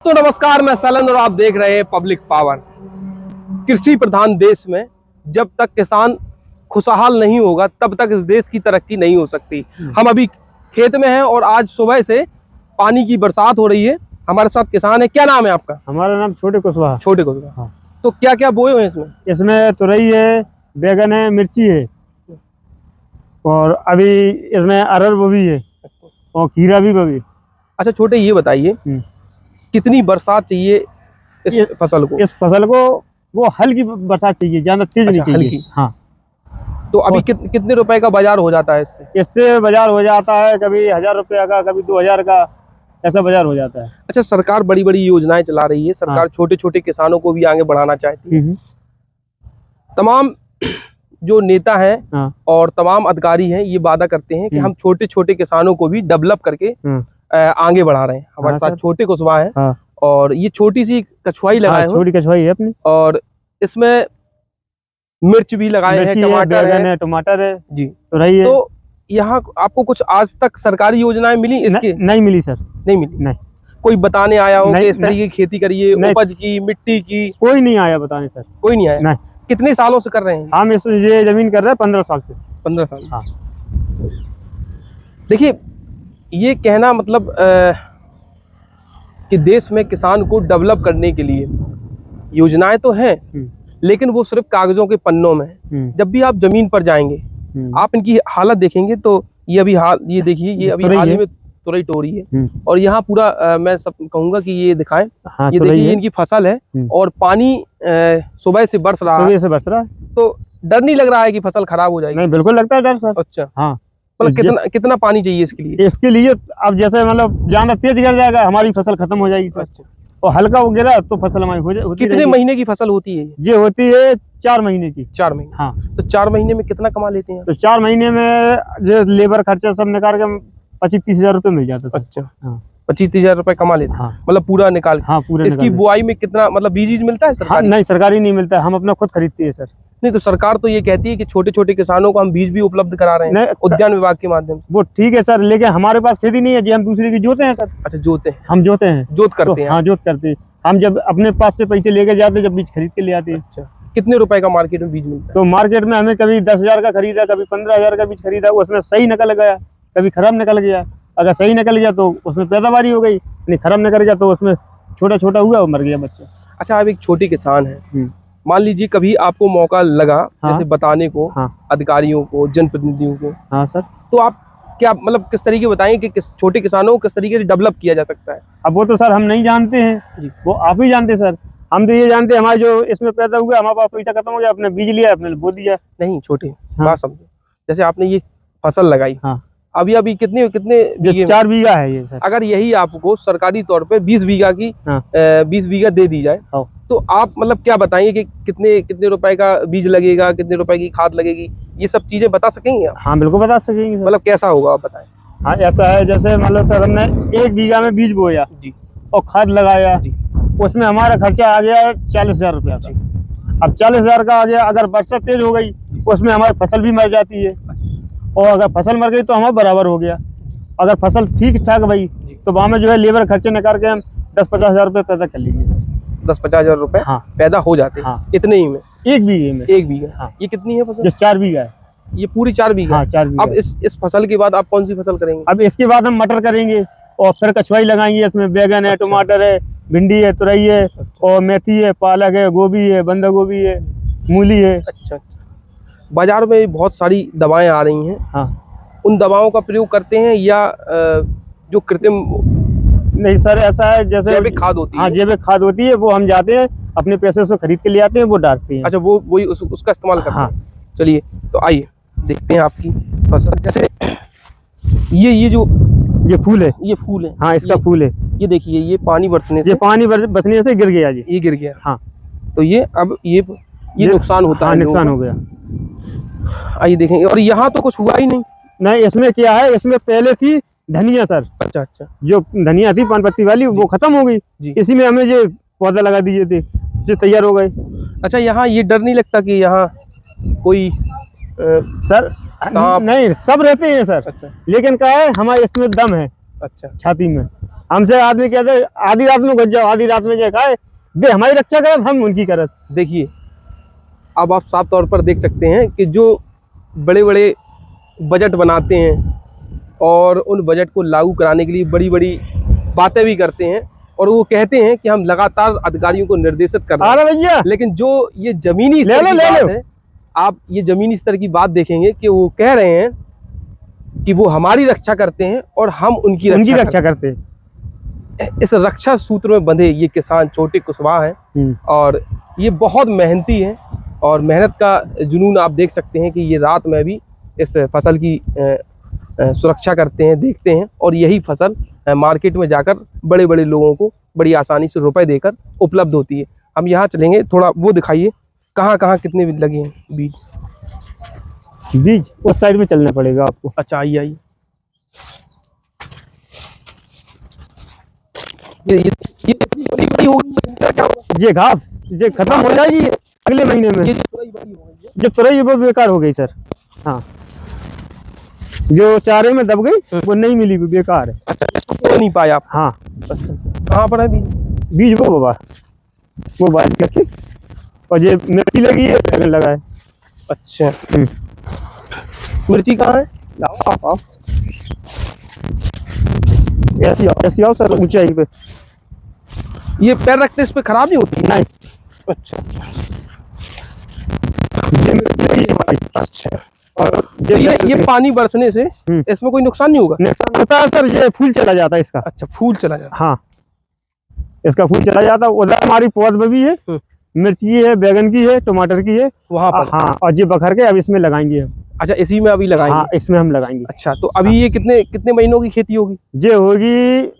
तो नमस्कार, मैं सलन और आप देख रहे हैं पब्लिक पावर। कृषि प्रधान देश में जब तक किसान खुशहाल नहीं होगा तब तक इस देश की तरक्की नहीं हो सकती। हम अभी खेत में हैं और आज सुबह से पानी की बरसात हो रही है। हमारे साथ किसान है। क्या नाम है आपका? हमारा नाम छोटे कुशवाहा। छोटे कुशवाहा। हाँ। तो क्या क्या बोए हुए हैं इसमें? इसमें तुरई है, बैगन है, मिर्ची है और अभी इसमें अरहर बोवी है और खीरा भी बोवी। अच्छा छोटे, ये बताइए कितनी बरसात चाहिए इस फसल को? इस फसल को वो हल्की बरसात चाहिए, ज्यादा तेज नहीं चाहिए। हल्की। हाँ। तो अभी कितने रुपए का बाजार हो जाता है इससे? इससे बाजार हो जाता है कभी 1000 रुपया का, कभी 2000 का, ऐसा बाजार हो जाता है। अच्छा, सरकार बड़ी बड़ी योजनाएं चला रही है। सरकार छोटे छोटे किसानों को भी आगे बढ़ाना चाहती है। तमाम जो नेता हैं और तमाम अधिकारी हैं ये वादा करते हैं कि हम छोटे छोटे किसानों को भी डेवलप करके आगे बढ़ा रहे हैं। हमारे साथ छोटे कुशवाहा है और ये छोटी सी कछुआई लगाए हैं। छोटी कछुआई है अपनी, और इसमें मिर्च भी लगाए हैं, टमाटर है जी, तुरई है। तो यहाँ आपको कुछ आज तक सरकारी योजनाएं मिली इसकी? नहीं मिली सर, नहीं मिली। नहीं। कोई बताने आया हो कि इस तरीके की खेती करिए, उपज की, मिट्टी की? कोई नहीं आया बताने सर, कोई नहीं आया। नहीं। कितने सालों से कर रहे हैं? हम ये जमीन कर रहे हैं 15 साल से। 15 साल। हाँ। देखिए, ये कहना मतलब कि देश में किसान को डेवलप करने के लिए योजनाएं तो हैं, लेकिन वो सिर्फ कागजों के पन्नों में है। जब भी आप जमीन पर जाएंगे, आप इनकी हालत देखेंगे तो ये अभी ये देखिए, ये अभी हाल ही में तुरई टोरी है और यहाँ पूरा मैं सब कहूंगा कि ये दिखाएं। हाँ, ये देखिए, इनकी फसल है और पानी सुबह से बरस रहा है। तो डर नहीं लग रहा है कि फसल खराब हो जाएगी? नहीं, बिल्कुल लगता है डर सर। अच्छा। हाँ। मतलब कितना पानी चाहिए इसके लिए? इसके लिए अब जैसे मतलब ज्यादा तेज गिर जाएगा हमारी फसल खत्म हो जाएगी सर। अच्छा। और हल्का वो गिरा तो फसल हमारी हो जाएगी। कितने महीने की फसल होती है ये? होती है 4 महीने की। 4 महीने। हाँ। तो 4 महीने में कितना कमा लेते हैं? तो 4 महीने में जो लेबर खर्चा सब निकाल के 25-30 हजार रुपए मिल जाता है। अच्छा। हाँ। 25-30 हजार रुपए कमा लेते हैं। हाँ। मतलब पूरा निकाल? हाँ, पूरा। इसकी बुआई में कितना मतलब बीज मिलता है सरकारी? नहीं, सरकारी नहीं मिलता है, हम अपना खुद खरीदते हैं सर। नहीं, तो सरकार तो ये कहती है कि छोटे छोटे किसानों को हम बीज भी उपलब्ध करा रहे हैं उद्यान विभाग के माध्यम से। वो ठीक है सर, लेकिन हमारे पास खेती नहीं है जी, हम दूसरे की जोते हैं सर। अच्छा, जोते हैं? हम जोते हैं, जोत करते हैं। हाँ, जोत करते हैं। हम जब अपने पास से पैसे लेके जाते, जब बीज खरीद के ले आते हैं। अच्छा। कितने रुपए का मार्केट में बीज मिलता है? तो मार्केट में हमें कभी 10,000 का खरीदा, कभी 15,000 का बीज खरीदा, उसमें सही निकल गया, कभी खराब निकल गया। अगर सही निकल गया तो उसमें पैदावारी हो गई, नहीं खराब निकल गया तो उसमें छोटा छोटा हुआ और मर गया बच्चा। अच्छा, आप एक छोटे किसान हैं, मान लीजिए कभी आपको मौका लगा जैसे बताने को अधिकारियों को, जनप्रतिनिधियों को, हाँ सर, तो आप क्या मतलब किस तरीके बताएंगे कि छोटे किसानों को किस तरीके से डेवलप किया जा सकता है? अब वो तो सर हम नहीं जानते हैं, वो आप ही जानते हैं सर। हम तो ये जानते हैं हमारे जो इसमें पैदा हुआ, हमारे पास पैसा खत्म हो गया, अपने बीज लिया, अपने बो दिया। नहीं छोटे, बात समझो, जैसे आपने ये फसल लगाई, अभी कितने 4 बीघा है ये सर। अगर यही आपको सरकारी तौर पे 20 बीघा की 20 बीघा दे दी जाए तो आप मतलब क्या बताएंगे कि कितने रुपए का बीज लगेगा, कितने रुपए की खाद लगेगी, ये सब चीजें बता सकेंगे आप? हाँ, बिल्कुल बता सकेंगे। मतलब कैसा होगा आप बताएं। हाँ, ऐसा है जैसे मतलब सर हमने 1 बीघा में बीज बोया जी और खाद लगाया जी, उसमें हमारा खर्चा आ गया 40,000 रुपया का। अब 40,000 का आ गया, अगर बरसात तेज हो गई उसमें हमारी फसल भी मर जाती है, और अगर फसल मर गई तो हमारा बराबर हो गया। अगर फसल ठीक ठाक भाई तो वहाँ में जो है लेबर खर्चे निकाल के हम 10-50 हजार रुपये पैदा कर लेंगे। 10-50 हजार रुपए पैदा हो जाते हैं। हाँ। इतने ही में 1 बीघे में? 1 बीघा। हाँ। ये कितनी है फसल? 4 बीघा है ये, पूरी 4 बीघा। हाँ, 4 बीघा। अब इस फसल के बाद आप कौन सी फसल करेंगे? अब इसके बाद हम मटर करेंगे और फिर कछुआई लगाएंगे। इसमें बैगन है, टमाटर है, भिंडी है, तुरई है और मेथी है, पालक है, गोभी है, बंदा गोभी है, मूली है। अच्छा। बाजार में बहुत सारी दवाएं आ रही हैं। हाँ। उन दवाओं का प्रयोग करते हैं या जो कृत्रिम? नहीं सर, ऐसा है जैसे जैविक खाद होती है। हाँ, जैविक खाद होती है, वो हम जाते हैं अपने पैसे से खरीद के ले आते हैं, वो डालते हैं। अच्छा, वही उसका इस्तेमाल करते हैं। चलिए, तो आइए देखते हैं आपकी फसल। जैसे ये फूल है, ये फूल है। हाँ, इसका फूल है। ये देखिए, ये पानी बरसने से गिर गया जी, ये गिर गया। हाँ, तो ये अब ये नुकसान होता है। नुकसान हो गया। आइए देखेंगे। और यहाँ तो कुछ हुआ ही नहीं। नहीं, इसमें क्या है, इसमें पहले थी धनिया सर। अच्छा। जो धनिया थी पान पत्ती वाली, वो खत्म हो गई, इसी में हमें ये पौधा लगा दिए थे, जो तैयार हो गए। अच्छा, यहाँ ये डर नहीं लगता कि यहाँ कोई सर नहीं, सब रहते हैं सर। अच्छा। लेकिन क्या है, हमारे इसमें दम है, अच्छा। छाती में। हमसे आदमी कहते आधी रात में घुस जाओ, आधी रात में जो खाए बे हमारी रक्षा करत, हम उनकी करत। देखिए अब आप साफ तौर पर देख सकते हैं कि जो बड़े बड़े बजट बनाते हैं और उन बजट को लागू कराने के लिए बड़ी बड़ी बातें भी करते हैं और वो कहते हैं कि हम लगातार अधिकारियों को निर्देशित कर रहे हैं, भैया लेकिन जो ये जमीनी ले स्तर लो, की ले बात लो। है, आप ये जमीनी स्तर की बात देखेंगे कि वो कह रहे हैं कि वो हमारी रक्षा करते हैं और हम उनकी रक्षा करते हैं। इस रक्षा सूत्र में बंधे ये किसान छोटे कुशवाहा हैं और ये बहुत मेहनती हैं और मेहनत का जुनून आप देख सकते हैं कि ये रात में भी इस फसल की सुरक्षा करते हैं, देखते हैं और यही फसल मार्केट में जाकर बड़े बड़े लोगों को बड़ी आसानी से रुपए देकर उपलब्ध होती है। हम यहाँ चलेंगे, थोड़ा वो दिखाइए कहाँ कहाँ कितने लगे हैं बीज। बीज उस साइड में चलना पड़ेगा आपको। अच्छा आइए आइए। ये बड़ी होगी, ये घास ये खत्म हो जाएगी अगले महीने में। जो तुरई वो बेकार हो गई सर। हाँ, जो चारे में दब गई वो नहीं मिली, वो बेकार है। अच्छा इसको नहीं पाया आप? हाँ। कहाँ पर है बीज? बीज वो बाबा वो बात करके, और ये मिर्ची लगी है, बैगन लगा है। अच्छा मिर्ची कहाँ है? आओ ऐसी आओ सर, ऊंचाई पे। ये पैर रखते इस पे खराब नहीं होती? नहीं। अच्छा ये मिर्ची लगी है हमारी। अच्छा और ये पानी बरसने से इसमें कोई नुकसान नहीं होगा? नुकसान होता है सर, ये फूल चला जाता है इसका। अच्छा फूल चला जाता? हाँ, इसका फूल चला जाता है। उधर हमारी पौध में भी है, मिर्च की है, बैगन की है, टमाटर की है वहाँ पर। हाँ, और ये बखर के अब इसमें लगाएंगे हम। अच्छा इसी में अभी लगाएंगे? हाँ, इसमें हम लगाएंगे। अच्छा तो अभी ये कितने महीनों की खेती होगी? ये होगी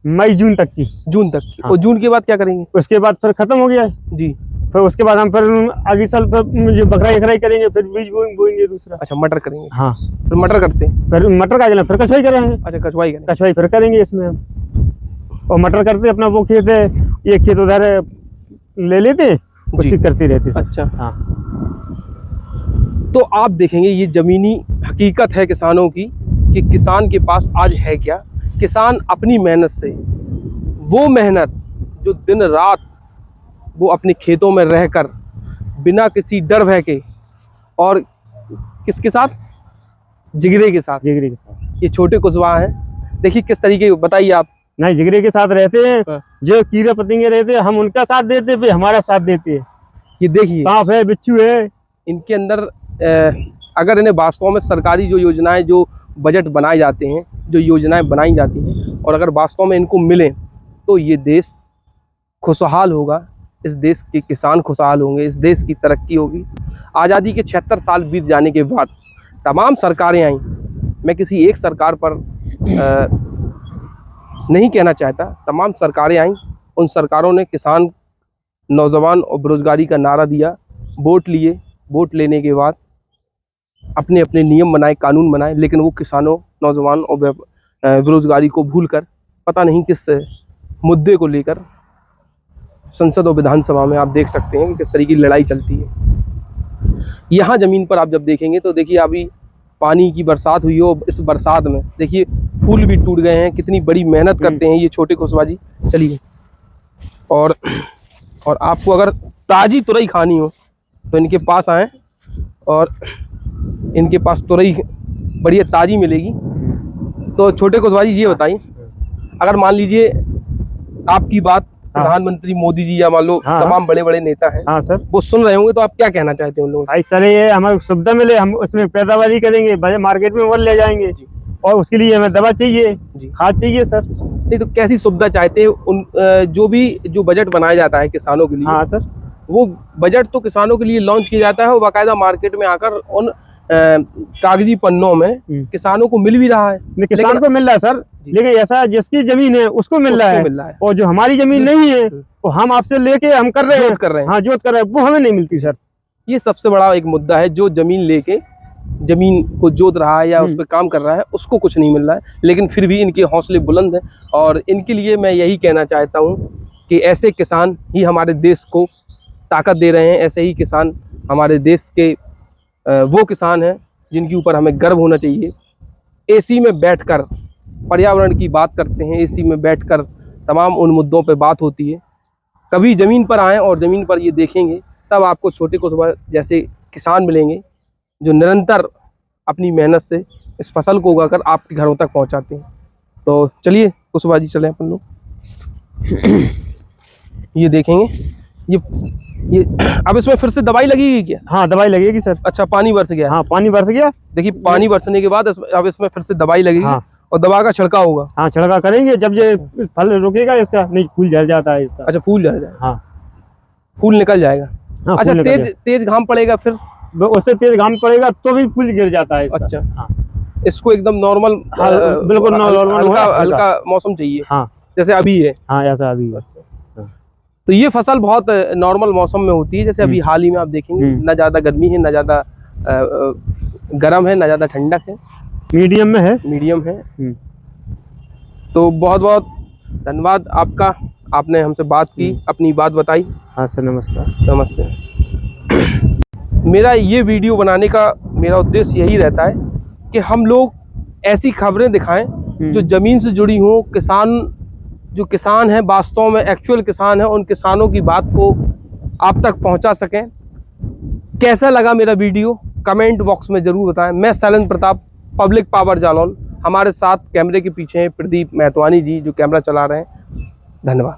मई जून तक की। जून तक की। हाँ। और जून के बाद क्या करेंगे? उसके बाद फिर खत्म हो गया है जी। फिर उसके बाद हम फिर अगले साल फिर जो बकराई खराई करेंगे, फिर बीज बोएंगे दूसरा। अच्छा मटर करेंगे? हाँ, फिर मटर करते हैं? फिर मटर का फिर कछुआई करेंगे। अच्छा कछुआई करेंगे? कछुआई फिर करेंगे इसमें हम। और मटर करते अपना वो खेत है, एक खेत उधर ले लेते, उसी करते रहते। अच्छा हाँ। तो आप देखेंगे ये जमीनी हकीकत है किसानों की कि किसान के पास आज है क्या। किसान अपनी मेहनत से, वो मेहनत जो दिन रात वो अपने खेतों में रहकर बिना किसी डर भय के और किसके साथ, जिगरे के साथ ये छोटे कुशवाहा हैं। देखिए किस तरीके, बताइए आप। नहीं, जिगरे के साथ रहते हैं। जो कीड़े पतंगे रहते हैं हम उनका साथ देते हैं, हमारा साथ देते हैं। ये देखिए सांप है, बिच्छू है इनके अंदर। अगर इन्हें वास्तव में सरकारी जो योजनाएं, जो बजट बनाए जाते हैं, जो योजनाएं बनाई जाती हैं और अगर वास्तव में इनको मिलें तो ये देश खुशहाल होगा, इस देश के किसान खुशहाल होंगे, इस देश की तरक्की होगी। आज़ादी के 76 साल बीत जाने के बाद तमाम सरकारें आईं। मैं किसी एक सरकार पर नहीं कहना चाहता, तमाम सरकारें आईं। उन सरकारों ने किसान, नौजवान और बेरोजगारी का नारा दिया, वोट लिए, वोट लेने के बाद अपने अपने नियम बनाए, कानून बनाए, लेकिन वो किसानों, नौजवान और बेरोजगारी को भूलकर पता नहीं किस मुद्दे को लेकर संसद और विधानसभा में आप देख सकते हैं कि किस तरीके की लड़ाई चलती है। यहाँ ज़मीन पर आप जब देखेंगे तो देखिए अभी पानी की बरसात हुई हो, इस बरसात में देखिए फूल भी टूट गए हैं। कितनी बड़ी मेहनत करते हैं ये छोटे कुशवाहा जी। चलिए, और आपको अगर ताज़ी तुरई खानी हो तो इनके पास आएँ और इनके पास तुरई बढ़िया ताज़ी मिलेगी। तो छोटे कुशवाहा जी ये बताइए, अगर मान लीजिए आपकी बात प्रधानमंत्री मोदी जी या मान लो तमाम बड़े बड़े नेता हैं, हाँ सर, वो सुन रहे होंगे, तो आप क्या कहना चाहते हैं उन लोगों से? भाई सर ये हमें सुविधा मिले, हम उसमें पैदावारी करेंगे, मार्केट में वो ले जाएंगे और उसके लिए हमें दवा चाहिए, खाद चाहिए सर। नहीं तो कैसी सुविधा चाहते हैं उन जो बजट बनाया जाता है किसानों के लिए? हाँ सर, वो बजट तो किसानों के लिए लॉन्च किया जाता है और बाकायदा मार्केट में आकर उन कागजी पन्नों में किसानों को मिल भी रहा है। किसान को मिल रहा है सर, लेकिन ऐसा जिसकी जमीन है उसको मिल रहा है और जो हमारी जमीन नहीं है वो हम आपसे लेके हम कर रहे हैं। हाँ, जोत कर रहे हैं, वो हमें नहीं मिलती सर। ये सबसे बड़ा एक मुद्दा है। जो जमीन लेके जमीन को जोत रहा है या उस पर काम कर रहा है, उसको कुछ नहीं मिल रहा है, लेकिन फिर भी इनके हौसले बुलंद हैं। और इनके लिए मैं यही कहना चाहता हूँ कि ऐसे किसान ही हमारे देश को ताकत दे रहे हैं। ऐसे ही किसान हमारे देश के वो किसान हैं जिनके ऊपर हमें गर्व होना चाहिए। एसी में बैठकर पर्यावरण की बात करते हैं, एसी में बैठकर तमाम उन मुद्दों पे बात होती है। कभी ज़मीन पर आएँ और ज़मीन पर ये देखेंगे, तब आपको छोटे कुशवाहा जैसे किसान मिलेंगे जो निरंतर अपनी मेहनत से इस फसल को उगाकर आपके घरों तक पहुंचाते हैं। तो चलिए कुशवाहा जी, चलें अपन लोग। ये देखेंगे, ये अब इसमें फिर से दवाई लगेगी क्या? हाँ, दवाई लगेगी सर। अच्छा, पानी बरस गया। हाँ, पानी बरस गया। देखिए, पानी बरसने के बाद अब इसमें फिर से दवाई लगेगी। हाँ। और दवा का छिड़काव होगा। हाँ, छिड़काव करेंगे जब ये फल रुकेगा इसका, नहीं फूल झड़ जाता है इसका। अच्छा, फूल झड़ जाएगा। हाँ, फूल निकल जाएगा। हाँ, अच्छा, फूल निकल जाएगा। तेज घाम पड़ेगा फिर? उससे तेज घाम पड़ेगा तो भी फूल गिर जाता है इसका। अच्छा। हाँ। इसको एकदम नॉर्मल, हाँ, बिल्कुल नॉर्मल हल्का मौसम चाहिए। हाँ, जैसे अभी है। हाँ, ऐसा अभी है। तो ये फसल बहुत नॉर्मल मौसम में होती है। जैसे अभी हाल ही में आप देखेंगे, ना ज़्यादा गर्मी है, ना ज़्यादा गर्म है, ना ज़्यादा ठंडक है, मीडियम में है। मीडियम है। तो बहुत बहुत धन्यवाद आपका, आपने हमसे बात की, अपनी बात बताई। हाँ सर, नमस्कार। नमस्ते। मेरा ये वीडियो बनाने का मेरा उद्देश्य यही रहता है कि हम लोग ऐसी खबरें दिखाएं जो ज़मीन से जुड़ी हों, जो किसान हैं, वास्तव में एक्चुअल किसान हैं, उन किसानों की बात को आप तक पहुंचा सकें। कैसा लगा मेरा वीडियो कमेंट बॉक्स में ज़रूर बताएं। मैं शैलेंद्र प्रताप, पब्लिक पावर जालौन। हमारे साथ कैमरे के पीछे हैं प्रदीप मेहतवानी जी, जो कैमरा चला रहे हैं। धन्यवाद।